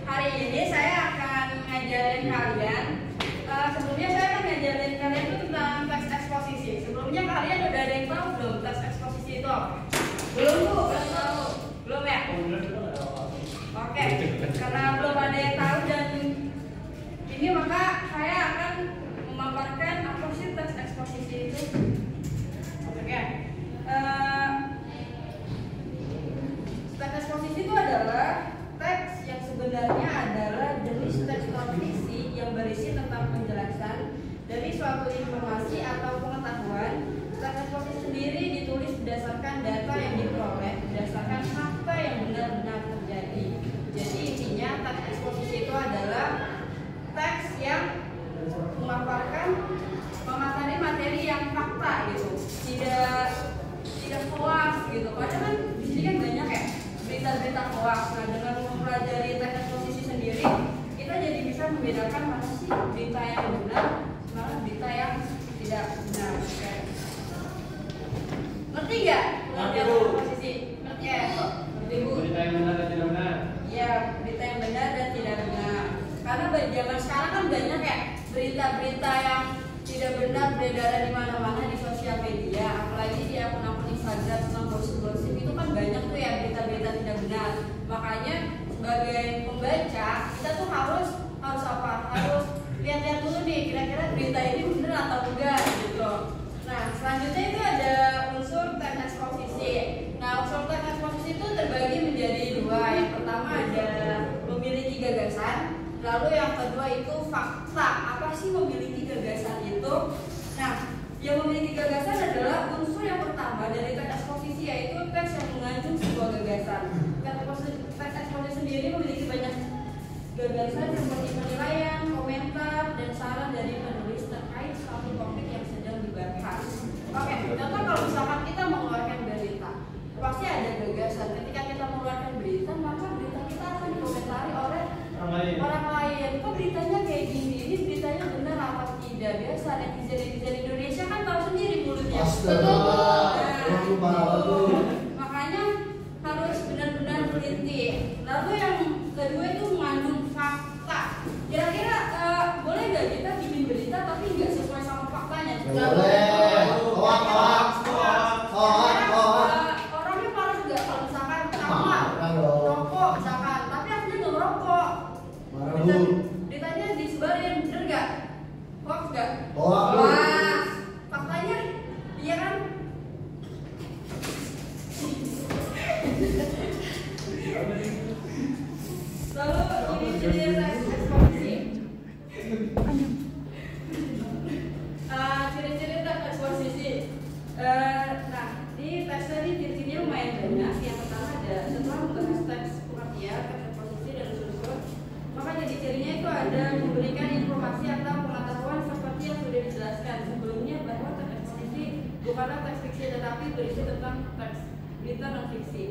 Hari ini saya akan ngajarin kalian. Sebelumnya saya akan ngajarin kalian itu tentang teks eksposisi. Sebelumnya kalian udah ada yang tahu belum teks eksposisi itu apa? Belum Bu? Belum tahu? Belum ya? Oke, karena belum ada yang tahu dan ini maka saya akan memaparkan apa sih teks eksposisi itu. Oke. Teks eksposisi itu adalah teks yang sebenarnya adalah jenis teks non-fiksi yang berisi tentang penjelasan dari suatu informasi atau pengetahuan. Teks eksposisi sendiri ditulis berdasarkan data yang diperoleh berdasarkan fakta yang benar-benar terjadi. Jadi intinya teks eksposisi itu adalah teks yang memateri materi yang fakta gitu, tidak hoax gitu. Padahal kan di sini kan banyak ya berita-berita hoax. Nah, dengan mempelajari teks eksposisi sendiri, kita jadi bisa membedakan mana sih berita yang benar, mana berita yang tidak benar. Oke. Ngerti nggak? Ngerti eksposisi? Ngerti ya? Ngerti Bu? Berita yang benar dan tidak benar. Iya, berita yang benar dan tidak benar. Karena zaman sekarang kan banyak ya berita-berita yang tidak benar beredar di mana-mana di sosial media, apalagi di akun-akun Instagram tentang gosip-gosip itu kan banyak tuh ya berita-berita tidak benar. Makanya sebagai pembaca kita tuh harus apa? Harus lihat-lihat dulu nih kira-kira berita ini benar atau enggak gitu. Nah, selanjutnya itu ada unsur teks eksposisi. Nah, unsur teks eksposisi itu terbagi menjadi dua. Yang pertama ada memiliki gagasan, lalu yang kedua itu fakta. Apa sih memiliki gagasan itu? Nah, yang memiliki gagasan adalah unsur yang pertama dari teks eksposisi, yaitu teks yang mengandung sebuah gagasan. Teks eksposisi sendiri memiliki banyak gagasan seperti penilaian, komentar, dan saran dari penulis terkait suatu topik yang sedang dibahas. Oke, contoh kalau misalkan kita mengeluarkan berita, pasti ada gagasan. Ketika kita mengeluarkan berita, maka berita kita akan dikomentari oleh orang lain. Kok beritanya kayak gini? Ini beritanya benar apa tidak? Biasa netizen Indonesia kan tahu sendiri mulutnya. Betul. Makanya harus benar-benar teliti. Lalu yang kedua itu mengandung fakta. Kira-kira boleh nggak kita bikin berita tapi nggak sesuai sama faktanya? Nggak boleh. Orangnya parah nggak kalau misalkan sama rokok misalkan, tapi aslinya nggak merokok. Beritanya disebarin, bener nggak? Hoax nggak? Wah, faktanya iya kan? Lalu ini ciri teks eksposisi. Ciri-ciri teks eksposisi. Nah, di teks tadi ciri-cirinya lumayan banyak. Yang pertama ada setelah membahas teks pengertian, teks eksposisi dan unsur-unsur, maka ciri-cirinya itu ada memberikan informasi atau pengetahuan seperti yang sudah dijelaskan sebelumnya bahwa teks eksposisi bukanlah teks fiksi tetapi berisi tentang teks berita non fiksi.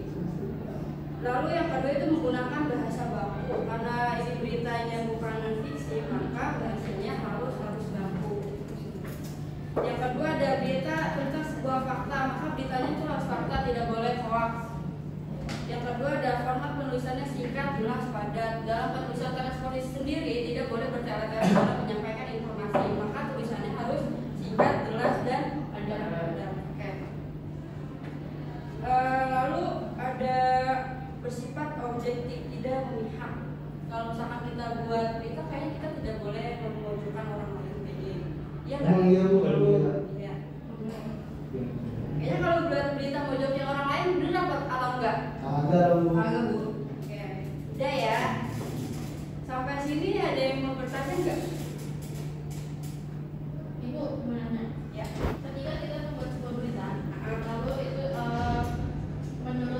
Lalu yang kedua itu menggunakan bahasa baku. Karena ini beritanya bukan non fiksi, maka bahasanya harus baku. Yang kedua ada berita tentang sebuah fakta, maka beritanya itu harus fakta, tidak boleh hoax. Yang kedua ada format penulisannya singkat, jelas, padat. Dalam penulisan teks eksposisi sendiri tidak boleh bertele-tele dalam menyampaikan informasi, maka tulisannya harus singkat, jelas, dan padat. Oke. Lalu ada bersifat objektif, tidak memihak. Kalau misalkan kita buat berita, kayaknya kita tidak boleh memojokkan orang lain kayak gini. Iya nggak? Iya. Kayaknya kalau buat berita mojokin orang lain, bener atau enggak? Agak Bu. Oke. Udah ya. Sampai sini ada yang mau bertanya nggak? Ibu menanya. Ya. Ketika kita membuat sebuah berita, lalu itu menurut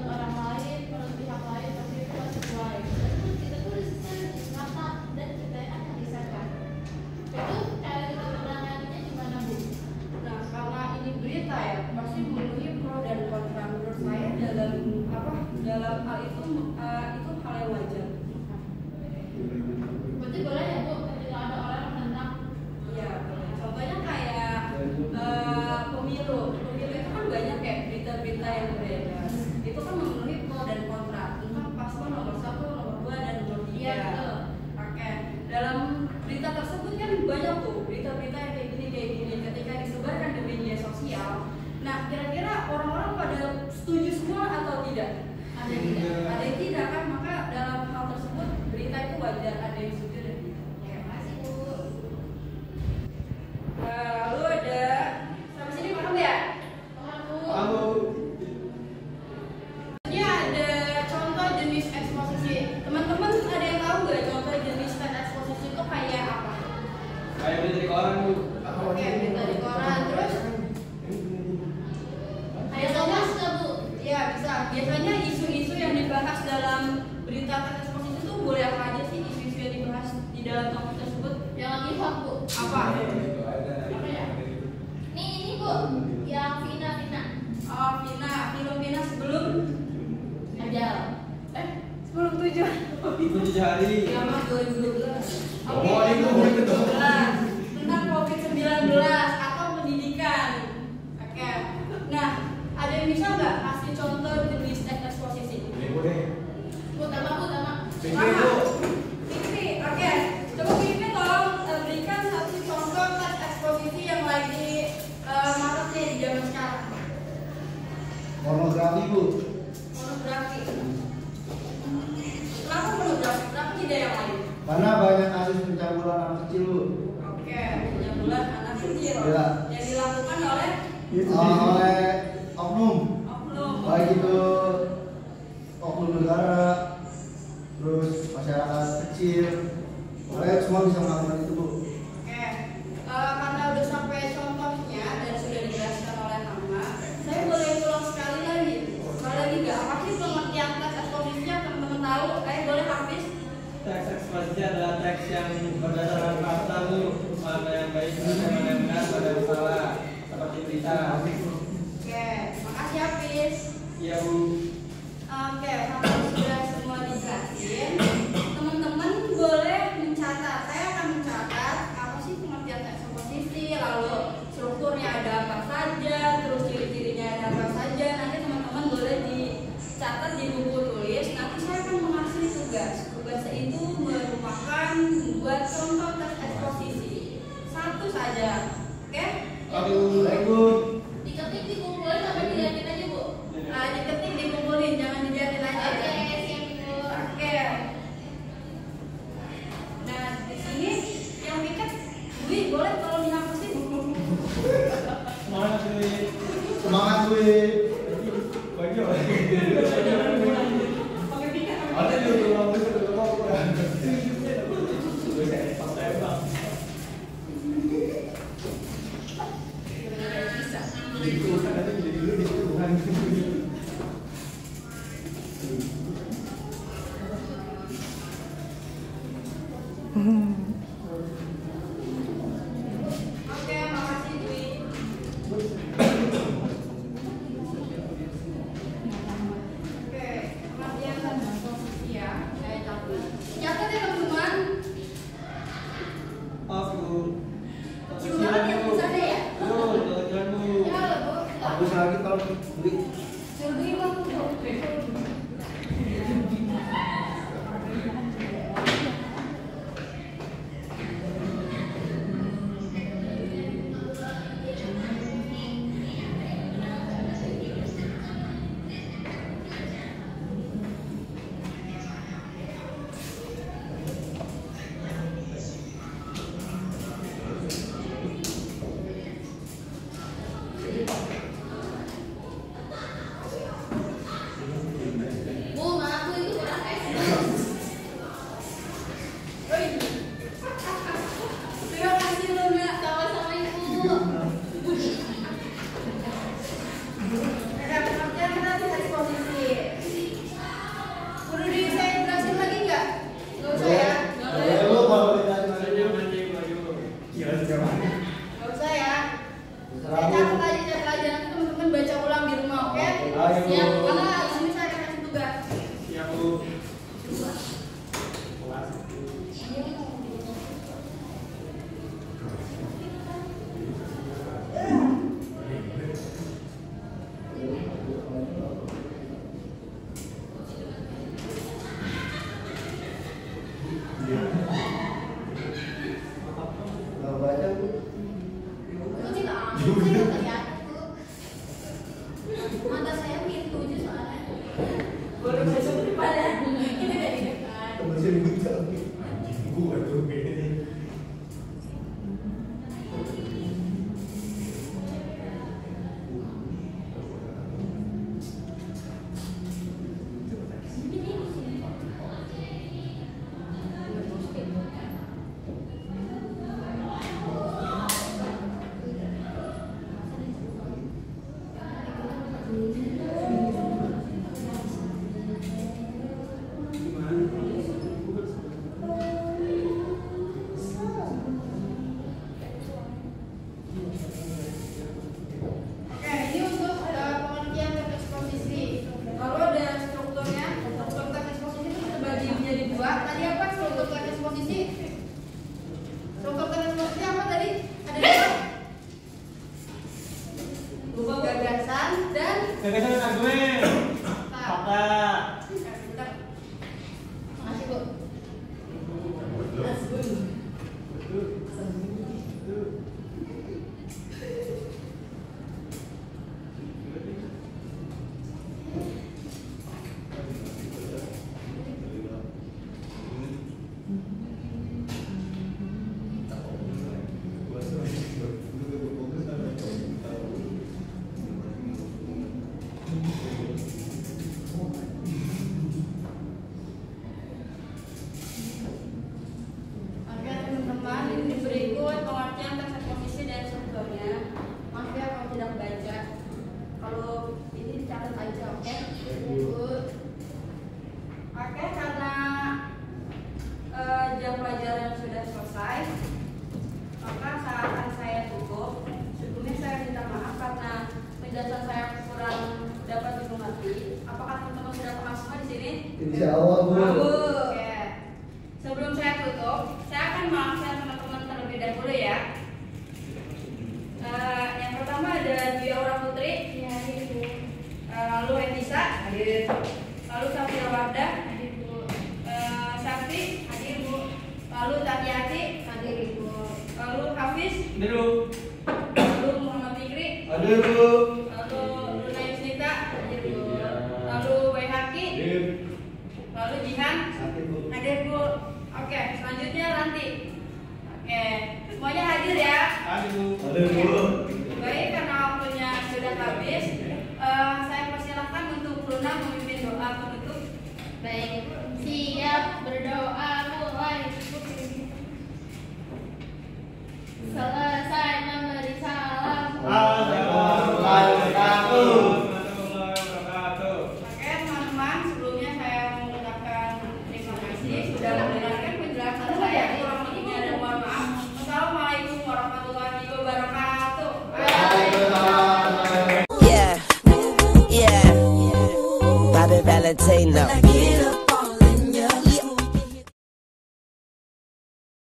koran Bu. Oke, berita di koran. Terus biasanya Bu, ya bisa. Biasanya isu-isu yang dibahas dalam berita tes eksklusif itu boleh apa aja sih isu-isu yang dibahas di dalam topik tersebut? Yang lagi hot Bu. Apa? Apa ya? Ini Bu, yang Vina. Oh, Vina, film Vina sebelum Ajal. sebelum 7 hari. ya mas 2012. Oke, Oh, itu boleh betul. tentang COVID-19 atau pendidikan. Oke. Nah, ada yang bisa nggak kasih contoh jenis teks eksposisi? Bu, sama. Fikri, oke. Coba Fikri tolong berikan satu contoh teks eksposisi yang lagi marak nih di zaman sekarang. Pornografi Bu. Pornografi. Kenapa pornografi? Kenapa tidak yang lain? Karena banyak kasus pencabulan anak kecil Bu. Oke, pencabulan anak kecil Ya. yang dilakukan oleh Oleh oknum, oknum. baik itu oknum negara, terus masyarakat kecil, mereka semua bisa melakukan itu Bu. Oke, karena udah sampai contohnya dan sudah dijelaskan oleh Hama, saya boleh ulang sekali lgi nggak? Apa sih pengertian teks eksposisinya teman-teman tahu? Boleh Hafiz? Teks eksposisi adalah teks yang berdasarkan fakta Bu, mana yang baik, mana yang benar, mana yang salah, seperti berita. Oke, makasih Hafiz. Iya Bu. Oke, kalau sudah semua dijelasin, teman-teman boleh mencatat. Saya akan mencatat apa sih pengertian teks eksposisi, lalu strukturnya ada apa saja, terus ciri-cirinya ada apa saja. Nanti teman-teman boleh dicatat di buku tulis. Nanti saya akan mengasih tugas. Tugasnya itu merupakan membuat contoh teks eksposisi. Satu saja. Oke? Baik Bu. Diketik dikumpulin sampai dilihatin aja Bu. Diketik, dikumpulin, jangan dilihatin aja. Oke, siap Bu. Oke. Nah, di sini yang piket, Dwi boleh tolong dihapusin? Semangat Bu. Semangat Bu. Baju. Pakai piket. Ada di rumah Bu. Oke, makasih Dwi. Oke, pengertian teks eksposisi ya. Saya catat. Catat ya teman-teman. Maaf Bu. Gimana yang tulisannya ya? Jangan Bu. Ya, Bu. Hapus lagi kalau Bu. Suruh Dwi bang. Bu, mana Bu itu kurang Terima kasih Luna. Sama-sama Ibu. Ada pengertian teks eksposisi. Perlu saya jelasin lagi nggak? Nggak usah ya. Boleh Bu kalau ditanya Saya lagi. nyaman deh baju. Iya, nyaman. Nggak usah ya. Terserah Saya Bu. catat aja nanti teman-teman baca ulang di rumah, oke? Ayo, Bu. Siap. Karena ini saya akan kasih tugas. Iya Bu. Kalau baca Bu. Itu sih langsung saya nggak kelihatan Bu. Mata saya gitu aja soalnya. sudah paham semua di sini? Insya Allah Bu. Oke. Sebelum saya tutup, saya akan mengabsen teman-teman terlebih dahulu ya. Yang pertama ada Dwi Aura Putri, Ya, Ibu. lalu Hendisa, hadir. Lalu Safira Wardah, Hadir, Bu. Sakti, Hadir, Bu. lalu Tatiati, Hadir, Ibu. lalu Hafiz, Dulu. lalu Muhammad Fikri, Hadir Bu. lalu Luna Yusnita, hadir Bu. Lalu Waihaki, lalu Jihan, Sakit Bu. hadir Bu. Oke, selanjutnya Ranti. Oke, semuanya hadir ya. Aduh. Hadir Bu. Baik, karena waktunya sudah habis, saya persilahkan untuk Luna memimpin doa penutup. Baik, siap berdoa mulai. Selesai memberi salam. Assalamualaikum warahmatullahi wabarakatuh. Oke teman-teman, sebelumnya saya mengucapkan terima kasih sudah mendengarkan penjelasan saya. Kurang lebihnya dan mohon maaf. Wassalamualaikum warahmatullahi wabarakatuh. Yeah, yeah, Bobby Valentino.